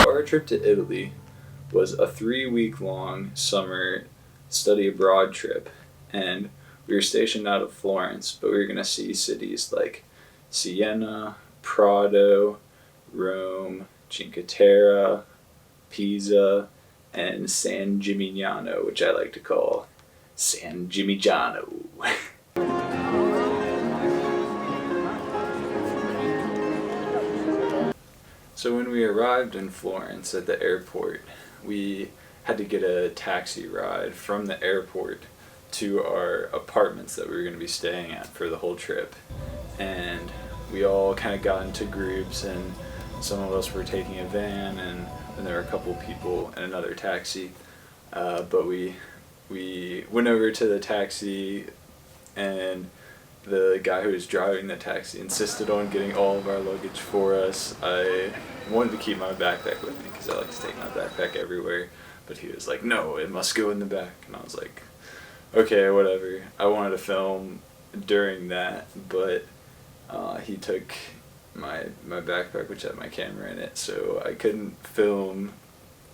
Our trip to Italy was a 3-week-long summer study abroad trip, and we were stationed out of Florence, but we were going to see cities like Siena, Prato, Rome, Cinque Terre, Pisa, and San Gimignano, which I like to call San Gimignano. So when we arrived in Florence at the airport, we had to get a taxi ride from the airport to our apartments that we were going to be staying at for the whole trip. And we all kind of got into groups, and some of us were taking a van, and then there were a couple people in another taxi. But we went over to the taxi, and the guy who was driving the taxi insisted on getting all of our luggage for us. I wanted to keep my backpack with me because I like to take my backpack everywhere, but he was like, no, it must go in the back. And I was like, okay, whatever. I wanted to film during that, but he took my backpack, which had my camera in it, so I couldn't film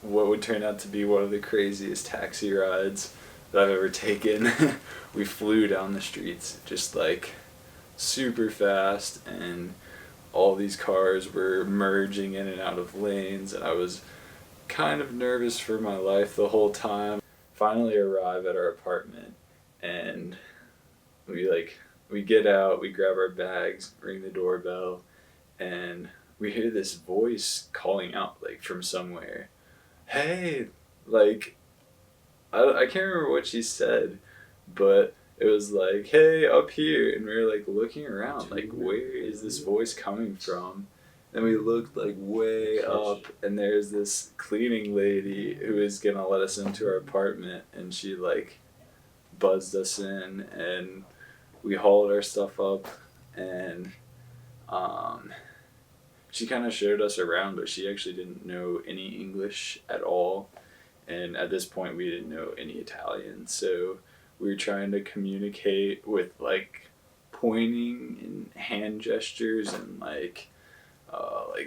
what would turn out to be one of the craziest taxi rides that I've ever taken. We flew down the streets just like super fast, and all these cars were merging in and out of lanes, and I was kind of nervous for my life the whole time. Finally arrive at our apartment, and we get out, we grab our bags, ring the doorbell, and we hear this voice calling out like from somewhere. Hey, like, I can't remember what she said, but it was like, hey, up here. And we were like looking around, like, where is this voice coming from? And we looked like way up, and there's this cleaning lady who is gonna let us into our apartment, and she like buzzed us in, and we hauled our stuff up, and she kind of showed us around, but she actually didn't know any English at all. And at this point, we didn't know any Italian, so we were trying to communicate with like pointing and hand gestures, and like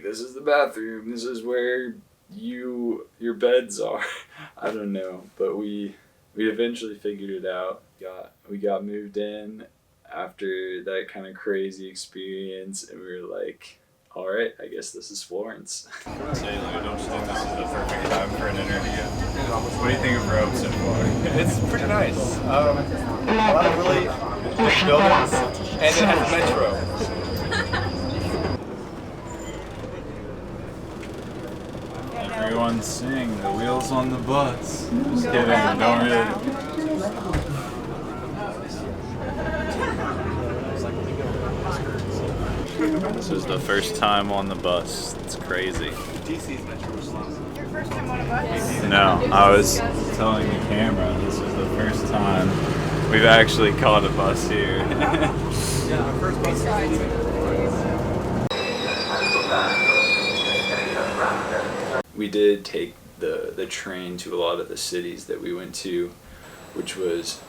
this is the bathroom, this is where your beds are. I don't know, but we eventually figured it out. We got moved in after that kind of crazy experience, and we were like, all right, I guess this is Florence. Taylor, don't you think this is the perfect time for an interview? What do you think of Rome so far? It's pretty nice. A lot of really big buildings, and it has a metro. Everyone sing The Wheels on the Bus. Just kidding, don't really. This is the first time on the bus. It's crazy. DC's metro was slow. Your first time on a bus? No, I was telling the camera this is the first time we've actually caught a bus here. Yeah, our first bus. We did take the train to a lot of the cities that we went to, which was,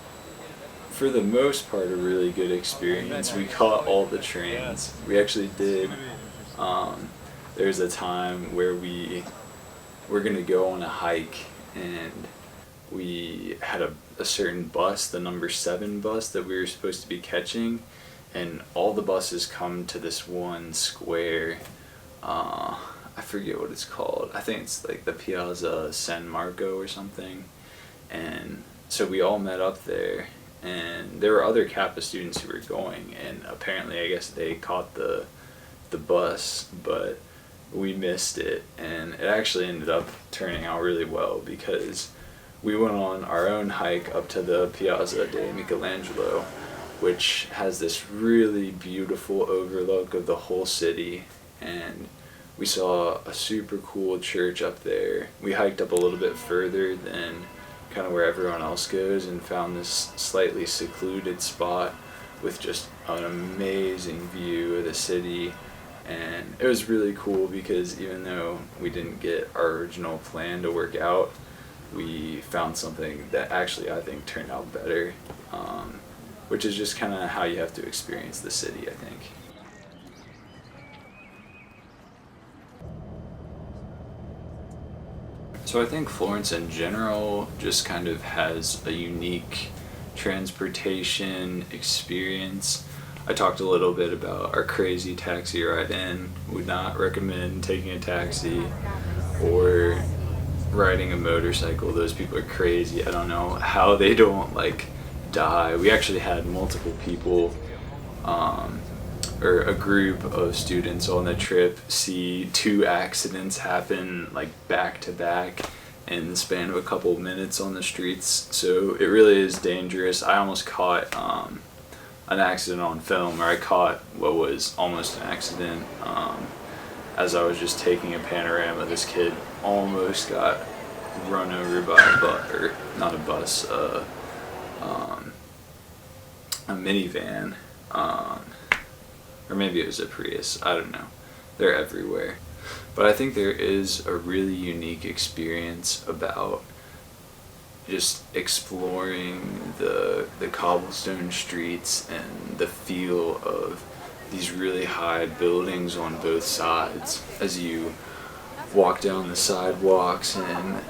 for the most part, a really good experience. We caught all the trains. We actually did. There was a time where we we're gonna go on a hike, and we had a certain bus, the number 7 bus that we were supposed to be catching, and all the buses come to this one square. I forget what it's called. I think it's like the Piazza San Marco or something. And so we all met up there, and there were other Kappa students who were going, and apparently I guess they caught the bus, but we missed it, and it actually ended up turning out really well because we went on our own hike up to the Piazza de Michelangelo, which has this really beautiful overlook of the whole city, and we saw a super cool church up there. We hiked up a little bit further than kind of where everyone else goes and found this slightly secluded spot with just an amazing view of the city. And it was really cool because even though we didn't get our original plan to work out, we found something that actually I think turned out better, which is just kind of how you have to experience the city, I think. So I think Florence in general just kind of has a unique transportation experience. I talked a little bit about our crazy taxi ride in. Would not recommend taking a taxi or riding a motorcycle. Those people are crazy. I don't know how they don't like die. We actually had multiple people or a group of students on the trip see 2 accidents happen like back to back in the span of a couple of minutes on the streets. So it really is dangerous. I almost caught an accident on film, or I caught what was almost an accident as I was just taking a panorama. This kid almost got run over by a bus, or not a bus, a minivan, or maybe it was a Prius, I don't know. They're everywhere. But I think there is a really unique experience about just exploring the cobblestone streets and the feel of these really high buildings on both sides as you walk down the sidewalks, and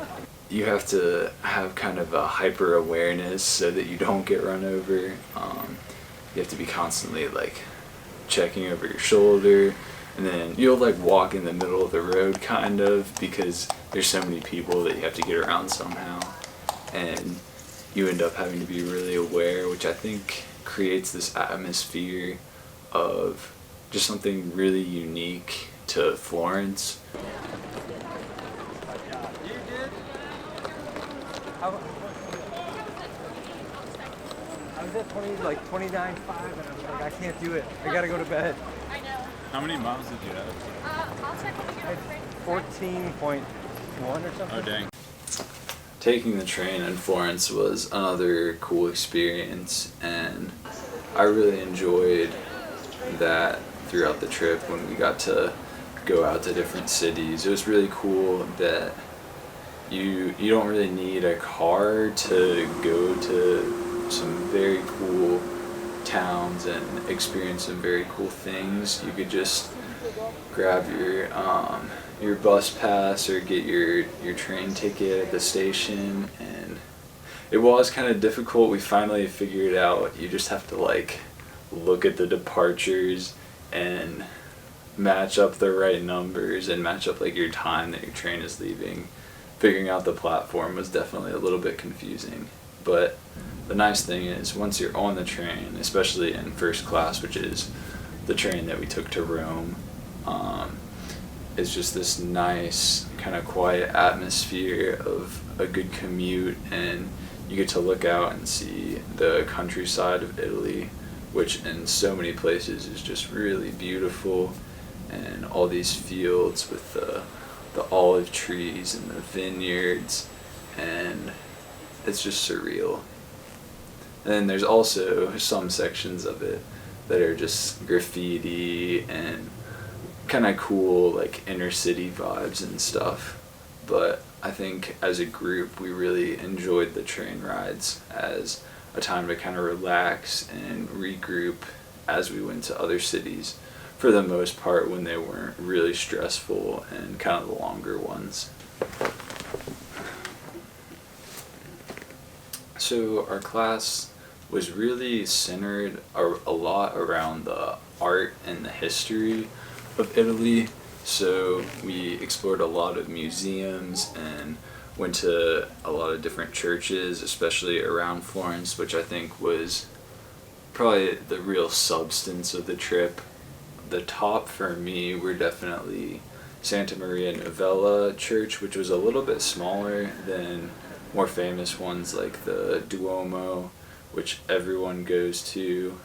you have to have kind of a hyper awareness so that you don't get run over. You have to be constantly like checking over your shoulder, and then you'll like walk in the middle of the road kind of because there's so many people that you have to get around somehow, and you end up having to be really aware, which I think creates this atmosphere of just something really unique to Florence. I was at 29.5 and I was like, I can't do it. I gotta go to bed. I know. How many miles did you have? I'll check when we get off the train. 14.1 or something. Oh dang. Taking the train in Florence was another cool experience, and I really enjoyed that throughout the trip when we got to go out to different cities. It was really cool that you don't really need a car to go to some very cool towns and experience some very cool things. You could just grab your bus pass or get your train ticket at the station, and it was kind of difficult. We finally figured it out. You just have to like look at the departures and match up the right numbers and match up like your time that your train is leaving. Figuring out the platform was definitely a little bit confusing, but the nice thing is once you're on the train, especially in first class, which is the train that we took to Rome, it's just this nice kind of quiet atmosphere of a good commute, and you get to look out and see the countryside of Italy, which in so many places is just really beautiful, and all these fields with the olive trees and the vineyards, and it's just surreal. And then there's also some sections of it that are just graffiti and kind of cool like inner city vibes and stuff. But I think as a group we really enjoyed the train rides as a time to kind of relax and regroup as we went to other cities, for the most part when they weren't really stressful and kind of the longer ones. So our class was really centered a lot around the art and the history of Italy. So we explored a lot of museums and went to a lot of different churches, especially around Florence, which I think was probably the real substance of the trip. The top for me were definitely Santa Maria Novella Church, which was a little bit smaller than more famous ones like the Duomo, which everyone goes to,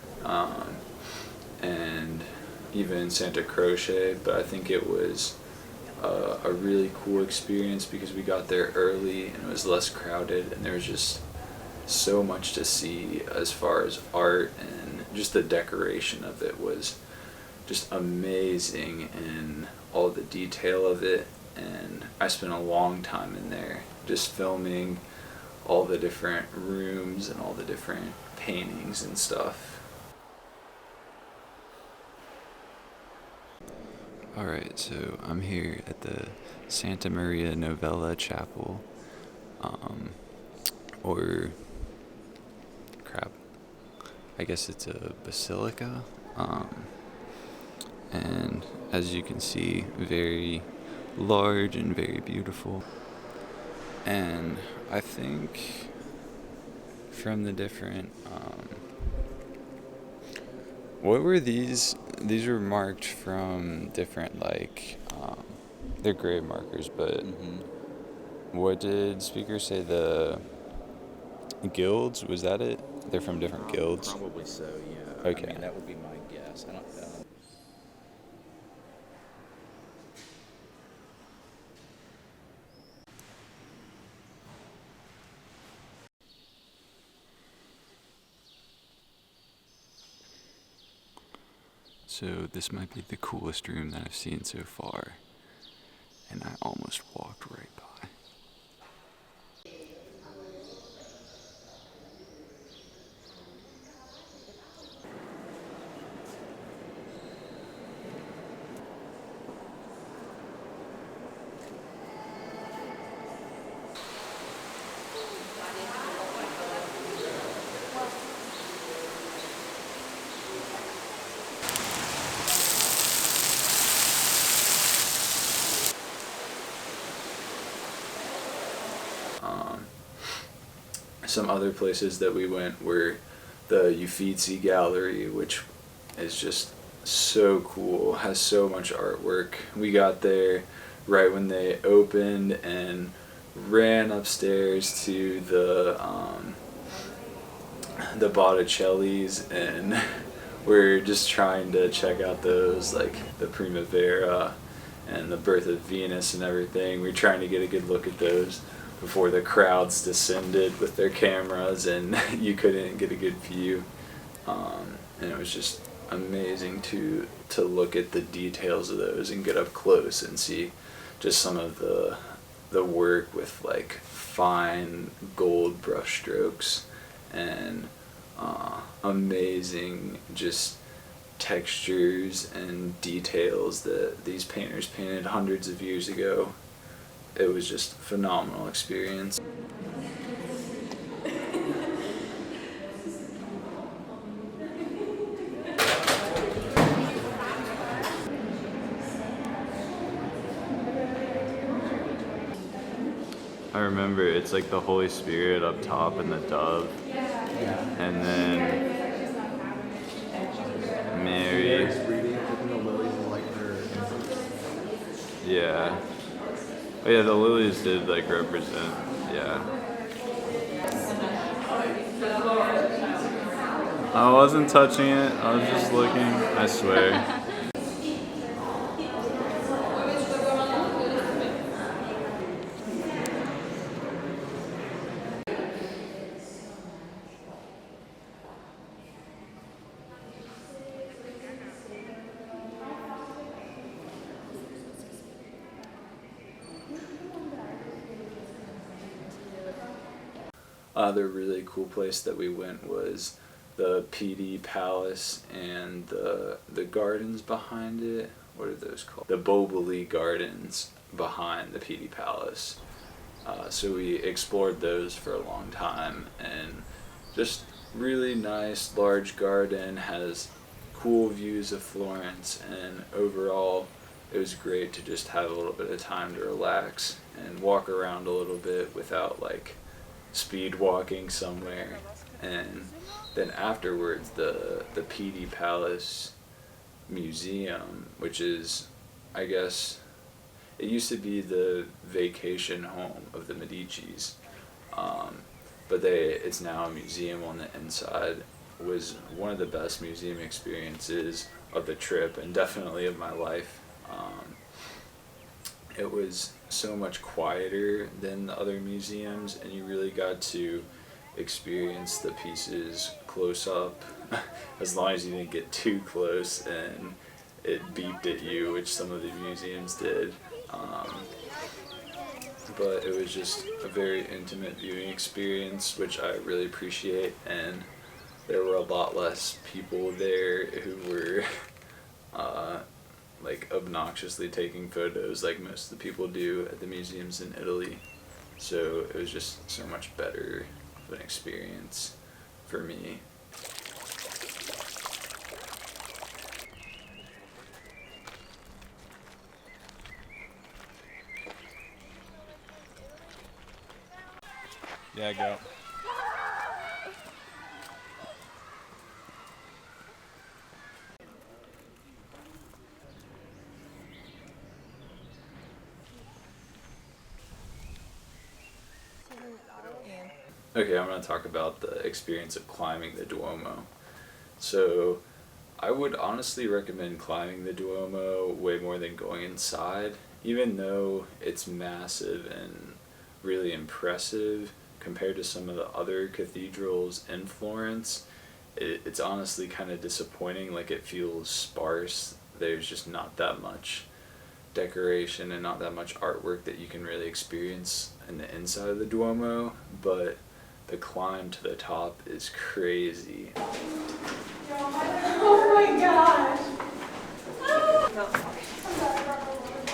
and even Santa Croce. But I think it was a really cool experience because we got there early and it was less crowded, and there was just so much to see as far as art, and just the decoration of it was just amazing, and all the detail of it. And I spent a long time in there just filming all the different rooms and all the different paintings and stuff. Alright, so I'm here at the Santa Maria Novella Chapel, or crap, I guess it's a basilica, and as you can see, very large and very beautiful. And I think from the different, what were these? These were marked from different, like, they're grave markers, but what did speaker say? The guilds, was that it? They're from different guilds? Probably so, yeah. Okay. I mean, that would be my guess. I don't know. So this might be the coolest room that I've seen so far, and I almost walked right by. Some other places that we went were the Uffizi Gallery, which is just so cool, has so much artwork. We got there right when they opened and ran upstairs to the Botticellis, and we're just trying to check out those, like the Primavera and the Birth of Venus and everything. We're trying to get a good look at those before the crowds descended with their cameras and you couldn't get a good view. And it was just amazing to look at the details of those and get up close and see just some of the work with like fine gold brush strokes and amazing just textures and details that these painters painted hundreds of years ago. It was just a phenomenal experience. I remember it's like the Holy Spirit up top and the dove, and then Mary. Yeah. Oh yeah, the lilies did like represent, yeah. I wasn't touching it, I was just looking, I swear. Other really cool place that we went was the PD Palace and the gardens behind it. What are those called? The Boboli Gardens behind the PD Palace. So we explored those for a long time, and just really nice large garden, has cool views of Florence, and overall it was great to just have a little bit of time to relax and walk around a little bit without like speed walking somewhere. And then afterwards the PD Palace Museum, which is, I guess, it used to be the vacation home of the Medicis, but it's now a museum on the inside. Was one of the best museum experiences of the trip and definitely of my life. It was so much quieter than the other museums, and you really got to experience the pieces close up, as long as you didn't get too close and it beeped at you, which some of the museums did. But it was just a very intimate viewing experience, which I really appreciate, and there were a lot less people there who were like obnoxiously taking photos like most of the people do at the museums in Italy. So it was just so much better of an experience for me. Yeah, go. Okay, I'm going to talk about the experience of climbing the Duomo. So I would honestly recommend climbing the Duomo way more than going inside, even though it's massive and really impressive compared to some of the other cathedrals in Florence. It's honestly kind of disappointing, like it feels sparse. There's just not that much decoration and not that much artwork that you can really experience in the inside of the Duomo, but the climb to the top is crazy. Oh my gosh!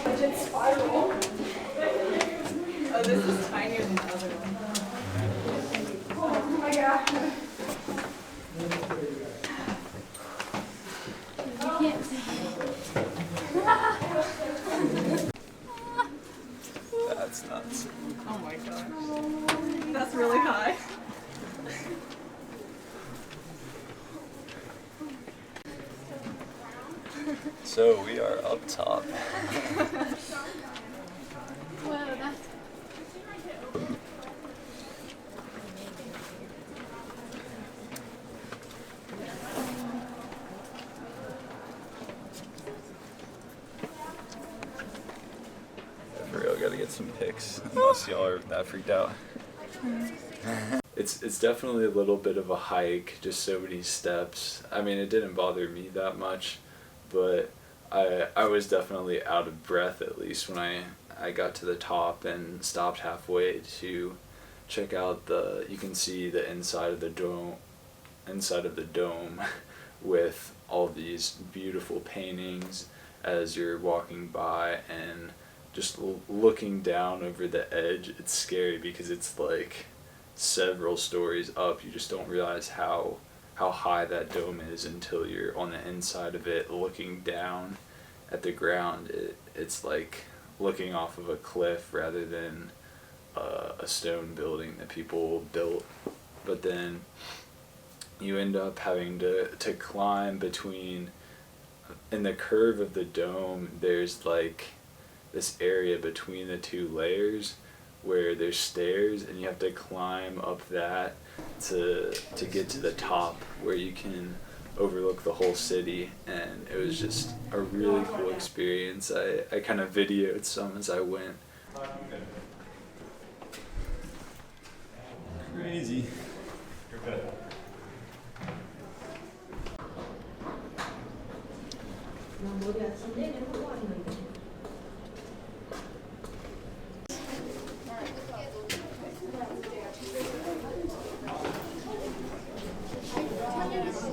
Legit spiral. Oh, this is tinier than the other one. Oh my god. You can't see. That's nuts. Oh my gosh. That's really high. So we are up top. Whoa, that's... For real, gotta get some pics, unless y'all are that freaked out. It's definitely a little bit of a hike, just so many steps. I mean, it didn't bother me that much, but I was definitely out of breath, at least when I got to the top and stopped halfway to check out you can see the inside of the dome with all these beautiful paintings as you're walking by, and just looking down over the edge. It's scary because it's like several stories up. You just don't realize how high that dome is until you're on the inside of it looking down at the ground. It's like looking off of a cliff rather than a stone building that people built. But then you end up having to climb between, in the curve of the dome, there's like this area between the two layers where there's stairs, and you have to climb up that to get to the top where you can overlook the whole city. And it was just a really cool experience. I kind of videoed some as I went. Crazy. You're good.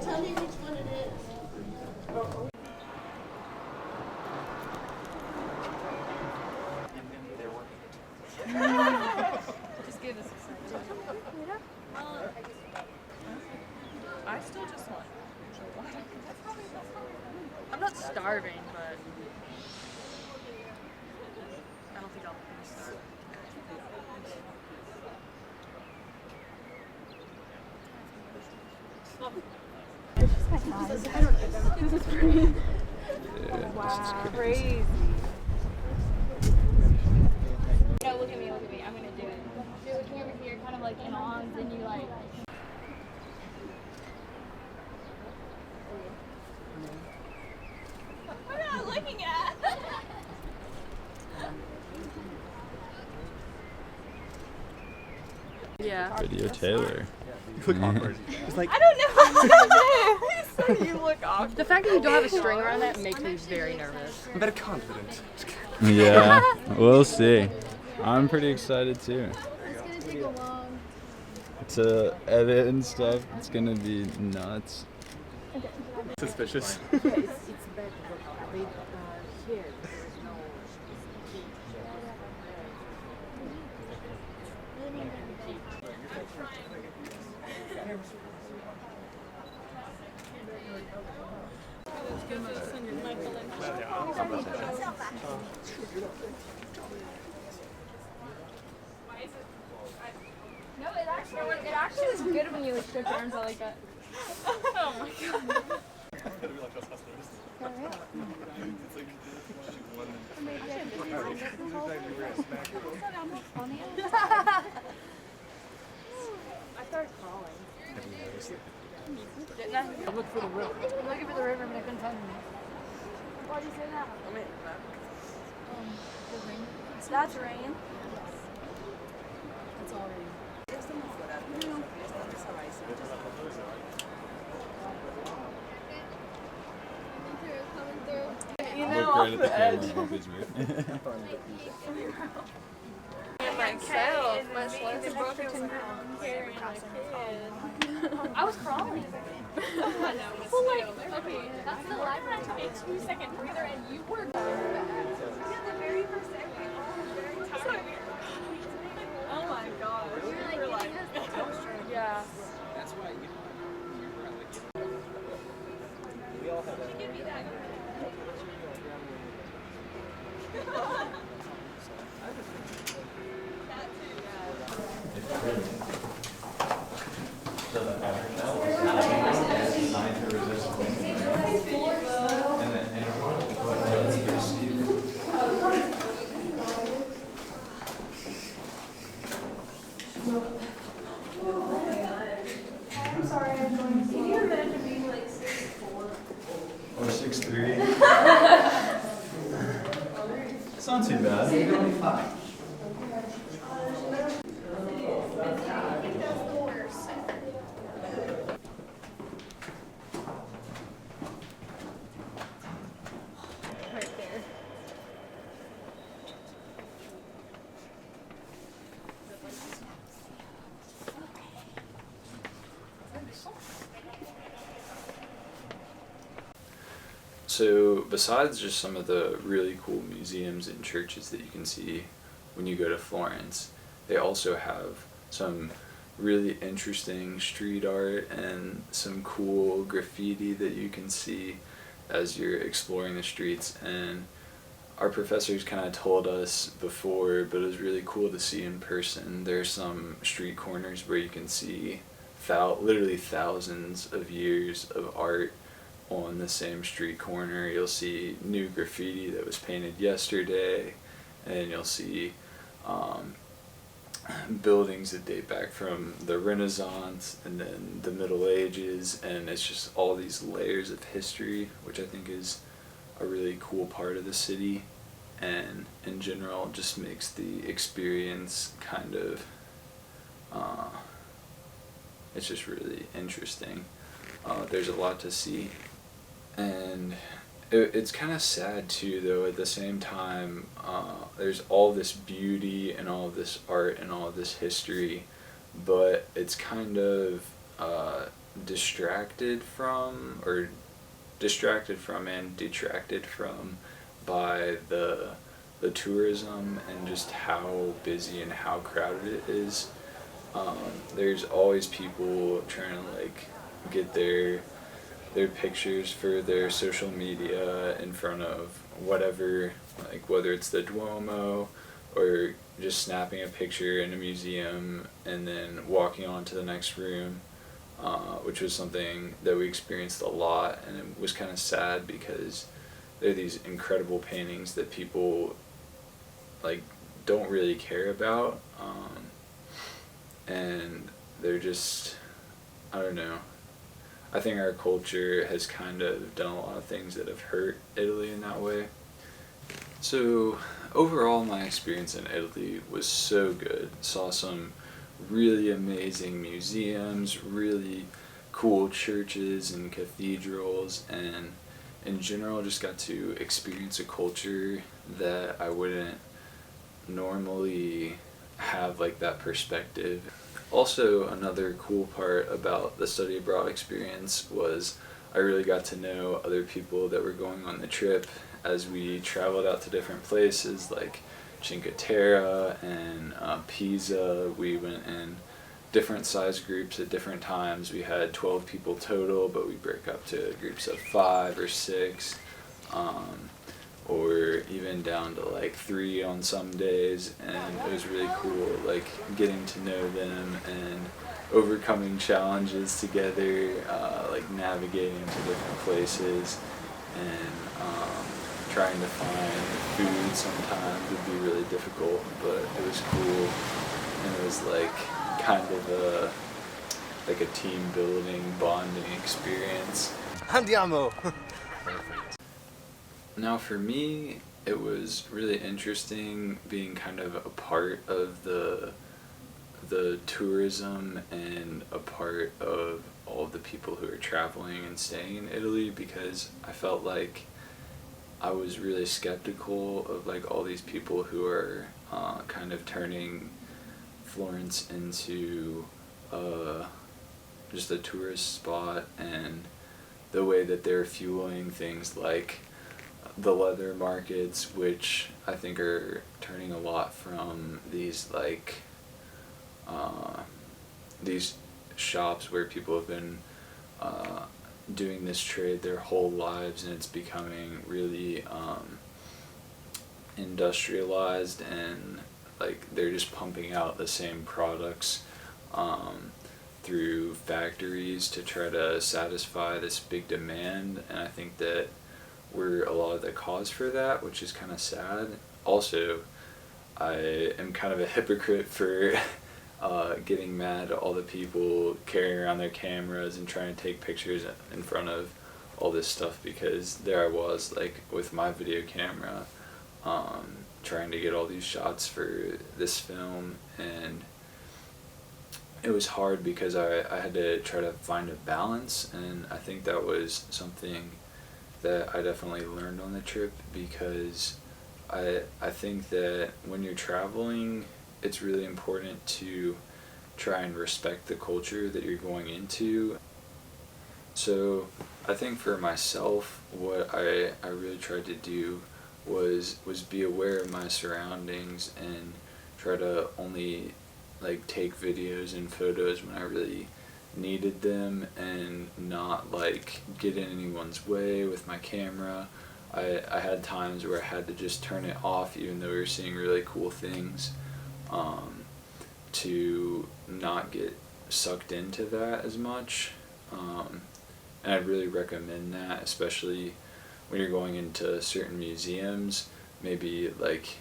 Tell me which one it is. They're working. Wow, crazy. No, look at me, I'm gonna do it. You're looking over here, kind of like in arms, and you like. What am I looking at? Yeah. Video Taylor. You look awkward. It's like, I don't know what to do. You look awkward. The fact that you don't have a string around that makes me very nervous. I'm better confident. Yeah, we'll see. I'm pretty excited too. It's gonna take a long. To edit and stuff, it's gonna be nuts. Suspicious. No, it actually was good when you like shook your arms out like that. Oh my god. I started crawling. Didn't I? I'm looking for the river. I'm looking for the river, but I couldn't find it. Why do you say that? That's rain. It's all rain. You Look right at the camera. Hope it's weird. myself, I was crawling. Well, like, okay, that's the line when I took a 2-second breather and you were. Yeah, the very first second. Oh my god. We were like, Yeah. I'm sorry, I'm going to. Can you imagine being like 6'4"? Or 6'3". It's not too bad. Right there. So besides just some of the really cool museums and churches that you can see when you go to Florence, they also have some really interesting street art and some cool graffiti that you can see as you're exploring the streets. And our professors kind of told us before, but it was really cool to see in person. There's some street corners where you can see literally thousands of years of art on the same street corner. You'll see new graffiti that was painted yesterday, and you'll see buildings that date back from the Renaissance and then the Middle Ages, and it's just all these layers of history, which I think is a really cool part of the city, and in general just makes the experience kind of it's just really interesting. There's a lot to see, and it's kind of sad too, though. At the same time, there's all this beauty and all this art and all this history, but it's kind of distracted from and detracted from by the tourism and just how busy and how crowded it is. There's always people trying to like get their pictures for their social media in front of whatever, like whether it's the Duomo or just snapping a picture in a museum and then walking on to the next room, which was something that we experienced a lot, and it was kind of sad because there are these incredible paintings that people like don't really care about, and they're just, I don't know. I think our culture has kind of done a lot of things that have hurt Italy in that way. So overall, my experience in Italy was so good. Saw some really amazing museums, really cool churches and cathedrals, and in general just got to experience a culture that I wouldn't normally have like that perspective. Also, another cool part about the study abroad experience was I really got to know other people that were going on the trip as we traveled out to different places like Cinque Terre and Pisa. We went in different size groups at different times. We had 12 people total, but we break up to groups of 5 or 6, or even down to like 3 on some days, and it was really cool, like getting to know them and overcoming challenges together, like navigating to different places, and trying to find food sometimes would be really difficult, but it was cool, and it was like kind of a team building, bonding experience. Andiamo! Now for me, it was really interesting being kind of a part of the tourism and a part of all of the people who are traveling and staying in Italy, because I felt like I was really skeptical of like all these people who are kind of turning Florence into just a tourist spot, and the way that they're fueling things like the leather markets, which I think are turning a lot from these like these shops where people have been doing this trade their whole lives, and it's becoming really industrialized, and like they're just pumping out the same products through factories to try to satisfy this big demand, and I think that we're a lot of the cause for that, which is kind of sad. Also, I am kind of a hypocrite for getting mad at all the people carrying around their cameras and trying to take pictures in front of all this stuff, because there I was like with my video camera trying to get all these shots for this film, and it was hard because I had to try to find a balance, and I think that was something that I definitely learned on the trip, because I think that when you're traveling, it's really important to try and respect the culture that you're going into. So I think for myself, what I really tried to do was be aware of my surroundings and try to only like take videos and photos when I really needed them, and not like get in anyone's way with my camera. I had times where I had to just turn it off even though we were seeing really cool things, to not get sucked into that as much, and I'd really recommend that, especially when you're going into certain museums. Maybe like,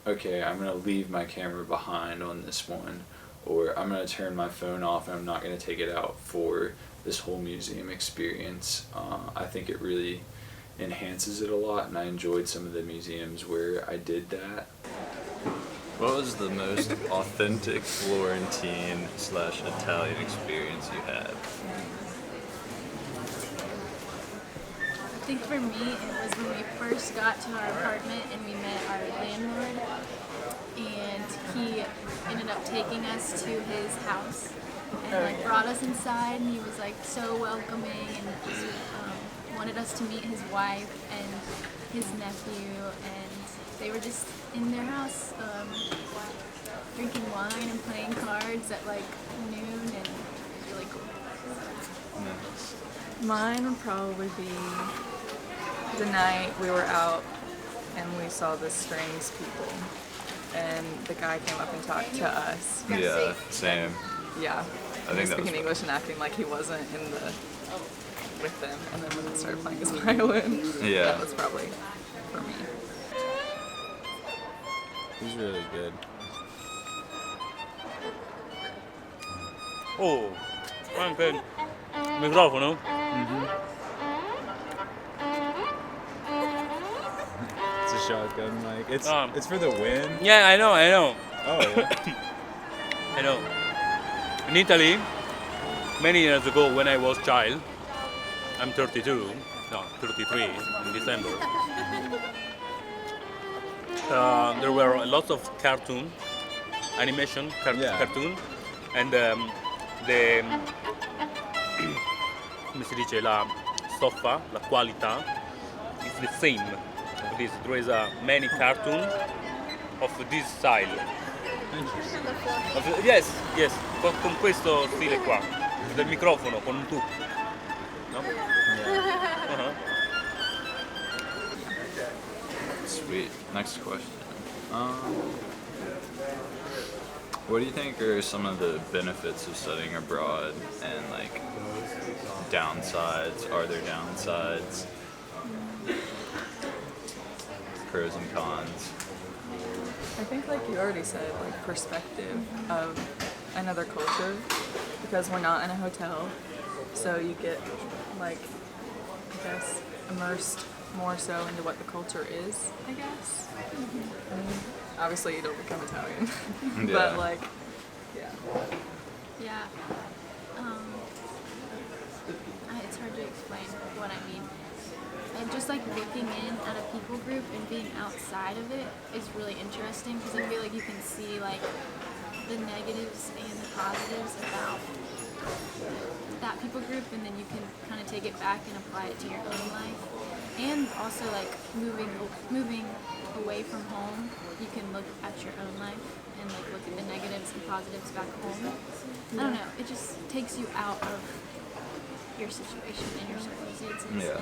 okay, I'm going to leave my camera behind on this one, or I'm going to turn my phone off and I'm not going to take it out for this whole museum experience. I think it really enhances it a lot, and I enjoyed some of the museums where I did that. What was the most authentic Florentine/Italian experience you had? I think for me, it was when we first got to our apartment and we met our landlord, and he ended up taking us to his house and like brought us inside, and he was like so welcoming, and wanted us to meet his wife and his nephew, and they were just in their house drinking wine and playing cards at like noon, and it was really cool. Mine would probably be the night we were out and we saw the strange people. and the guy came up and talked to us. Yeah, same. Yeah. I think that speaking was English and acting like he wasn't with them, and then when he started playing his violin, Yeah. that was probably for me. He's really good. Oh, anche il microfono? It's a shotgun mic. It's for the win. Yeah, I know. Oh yeah. I know. In Italy, many years ago when I was child, I'm 32, no, 33 in December. There were lots of cartoon, animation, cartoon, and the come si dice, la stoffa, la qualità is the same. There is many cartoon of this style. Yes, con questo stile qua, del microfono, con un tubo. No? Uh-huh. Sweet. Next question. What do you think are some of the benefits of studying abroad and like downsides? Are there downsides? Pros and cons. I think, like you already said, like perspective of another culture, because we're not in a hotel, so you get like, I guess, immersed more so into what the culture is, I guess. I mean, obviously you don't become Italian, Yeah. but like, yeah. Yeah. It's hard to explain what I mean. And just like looking in at a people group and being outside of it is really interesting, because I feel like you can see like the negatives and the positives about that people group, and then you can kind of take it back and apply it to your own life. And also like moving away from home, you can look at your own life and like look at the negatives and positives back home. I don't know, it just takes you out of your situation and your circumstances. Yeah.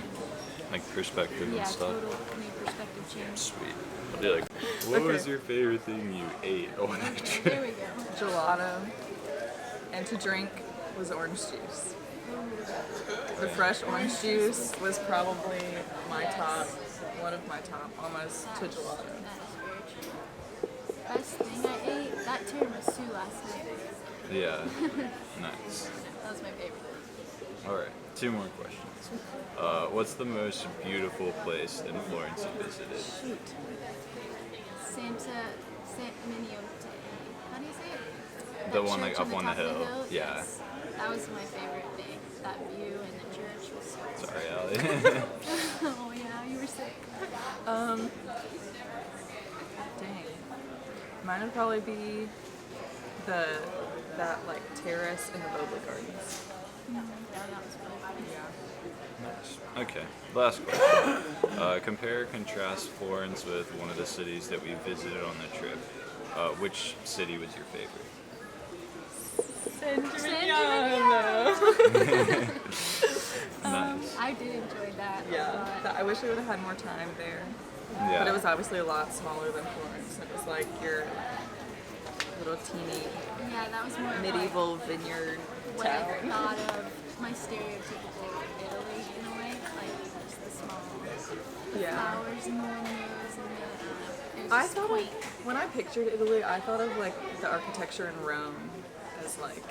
Like perspective Yeah, and stuff. total new perspective change. Sweet. I'll be like, what was your favorite thing you ate on that trip? There we go. Gelato, and to drink was orange juice. The fresh orange juice was probably one of my top, almost to gelato. That is very true. Best thing I ate, that tiramisu last night. Yeah. Nice. That was my favorite. Alright, 2 more questions. What's the most beautiful place in Florence you visited? Shoot. San Miniote. How do you say it? The That one like church up on the top of hill. Yeah. Yes. That was my favorite thing. That view and the church was so Sorry, Allie. Oh yeah, you were sick. Dang. Mine would probably be that like terrace in the Bobley Gardens. Yeah, that was really fun. Yeah. Nice. Okay, last question. Compare or contrast Florence with one of the cities that we visited on the trip. Which city was your favorite? San Nice. I did enjoy that. Yeah. I wish we would have had more time there. Yeah. But it was obviously a lot smaller than Florence. It was like your little teeny Yeah, that was more of, medieval vineyard like, what I town. thought of my stereotypical Italy in a way, like just the small flowers and the windows and the. It was I just thought quaint. when I pictured Italy, I thought of like the architecture in Rome as like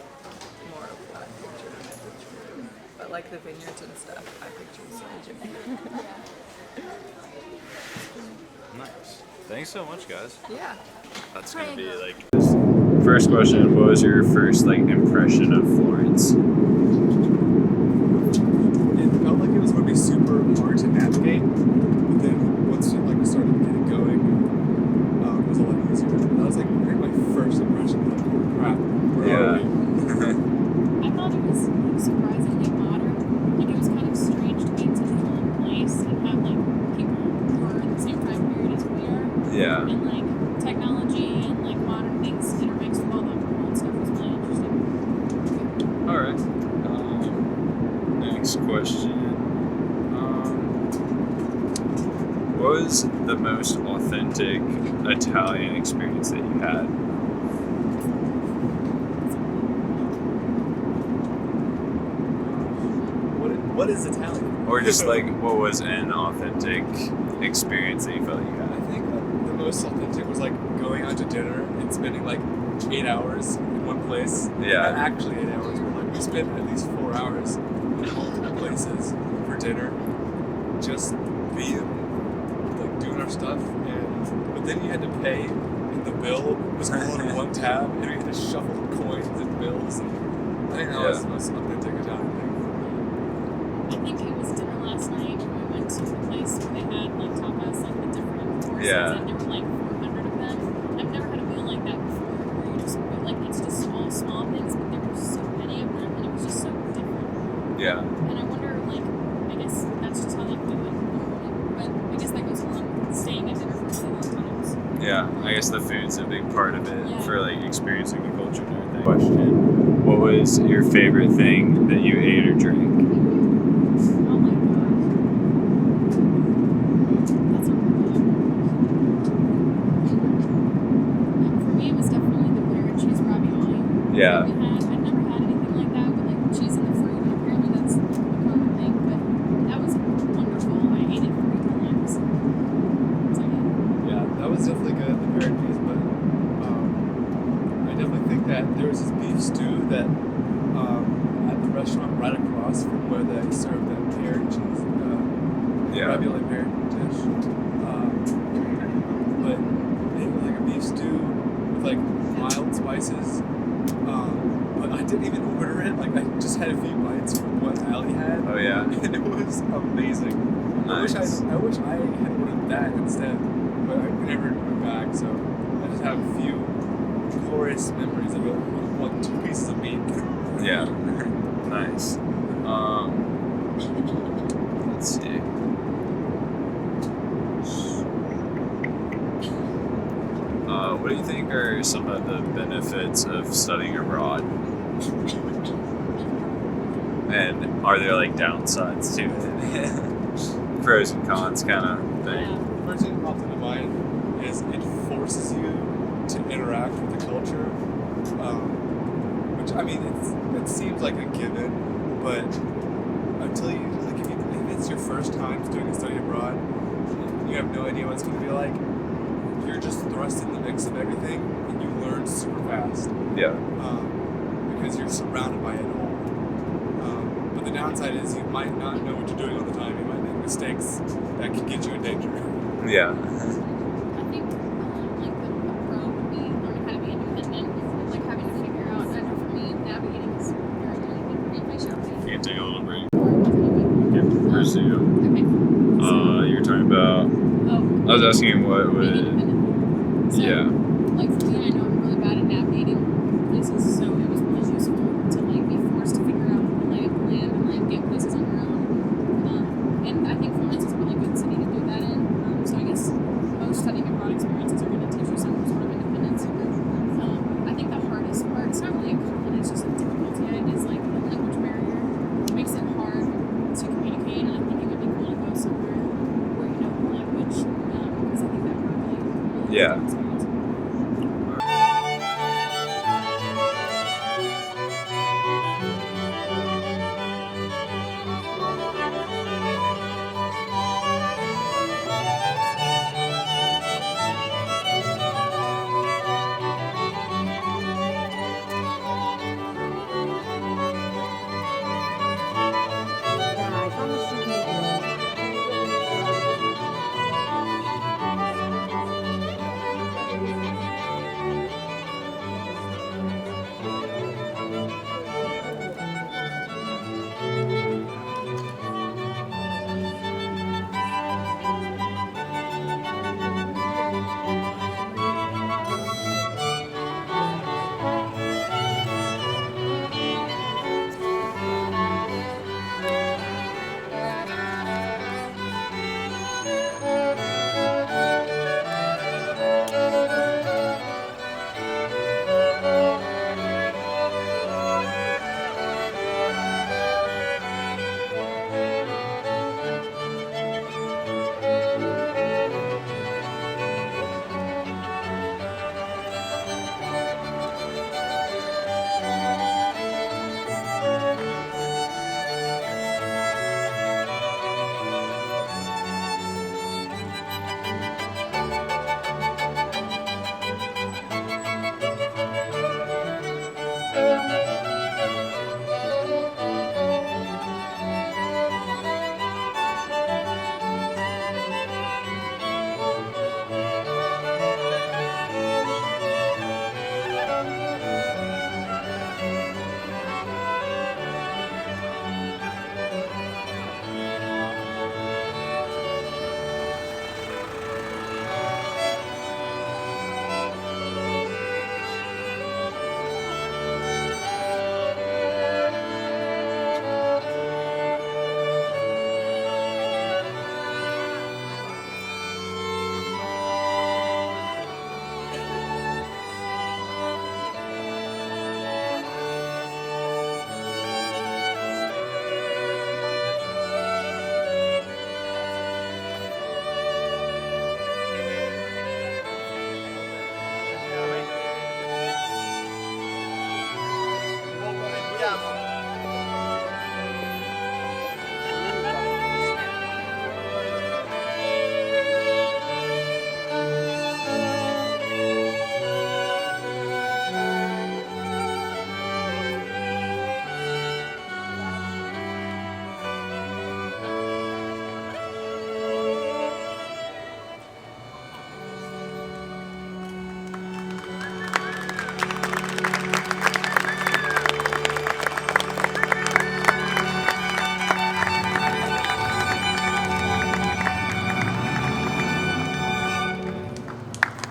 more of what I pictured. But like the vineyards and stuff, I pictured Saint Nice. Thanks so much, guys. Yeah. That's gonna be Prego. like. First question: what was your first like impression of Florence? It felt like it was going to be super hard to navigate, but then once we started getting going, it was a lot easier. That was like my first impression. Like, crap. Where are we? I thought it was surprisingly modern. Like, it was kind of strange to be in such an old place and have like people who are in the same time period as we are. Yeah. And like technology and like modern things intermixed with all the old stuff was really interesting. All right. Next question. What was the most authentic authentic Italian experience that you had? What is Italian? Or just like, what was an authentic experience that you felt you had? I think the most authentic was like going out to dinner and spending like 8 hours in one place. Yeah. Not actually 8 hours, but like we spent at least 4 hours in multiple places for dinner, just being like doing our stuff. But then you had to pay, and the bill was all in one tab, and we had to shuffle coins and bills. And I think that was the most authentic Italian thing. I think it was dinner last night. We went to the place where they had like tapas, like the different courses, and there were like 400 of them. I've never had a meal like that before, where you just like it's just small things, but there were so many of them, and it was just so different. Yeah. And I wonder, like, I guess that's just how they do it. But I guess that goes along with staying at dinner for really long times. Yeah, I guess the food's a big part of it for like experiencing the culture and everything. Question: what was your favorite thing that you ate or drank? Oh my god. That's a hard one. For me, it was definitely the butter and cheese ravioli. Yeah. I'd never had anything like that with like cheese in the fruit, and apparently that's like a common thing, but that was wonderful. I ate it 3 times. So yeah. Yeah, that was definitely good, the pear and cheese, but I definitely think that there was this beef stew that at the restaurant right across from where they served that pear and cheese ravioli pear dish. But it was like a beef stew with like mild spices. But I didn't even order it. Like I just had a few bites from what Allie had. Oh yeah. And it was amazing. Nice. I wish I had ordered that instead, but I never went back. So I just have a few glorious memories of it. 2 pieces of meat. Yeah. Nice. Let's see. What do you think are some of the benefits of studying abroad? And are there like downsides to it? Pros and cons kind of thing. First thing that popped into mind is it forces you to interact with the culture, which I mean it seems like a given, but until you like if it's your first time doing a study abroad, you have no idea what it's going to be like. You're just thrust in the mix of everything, and you learn super fast. Yeah. Because you're surrounded by it all. But the downside is you might not know what you're doing all the time. You might make mistakes that can get you in danger. Yeah. I think like a pro would be learning how to be independent, like having to figure out. I know for me, navigating is very important. You can take a little break. Okay, resume. Okay. You're talking about. I was asking what would. So, Yeah. like for me, I know I'm really bad at navigating places, so it was really useful to like be forced to figure out the lay of the land and like get places on your own. And I think Florence is a really good city to do that in. So I guess most studying abroad experiences are going to teach you some sort of independence. I think the hardest part, it's not really a con, it's just a difficulty, is like the language barrier. It makes it hard to communicate, and I think it would be cool to go somewhere where you know the language, because I think that would really Yeah. experience. Yeah.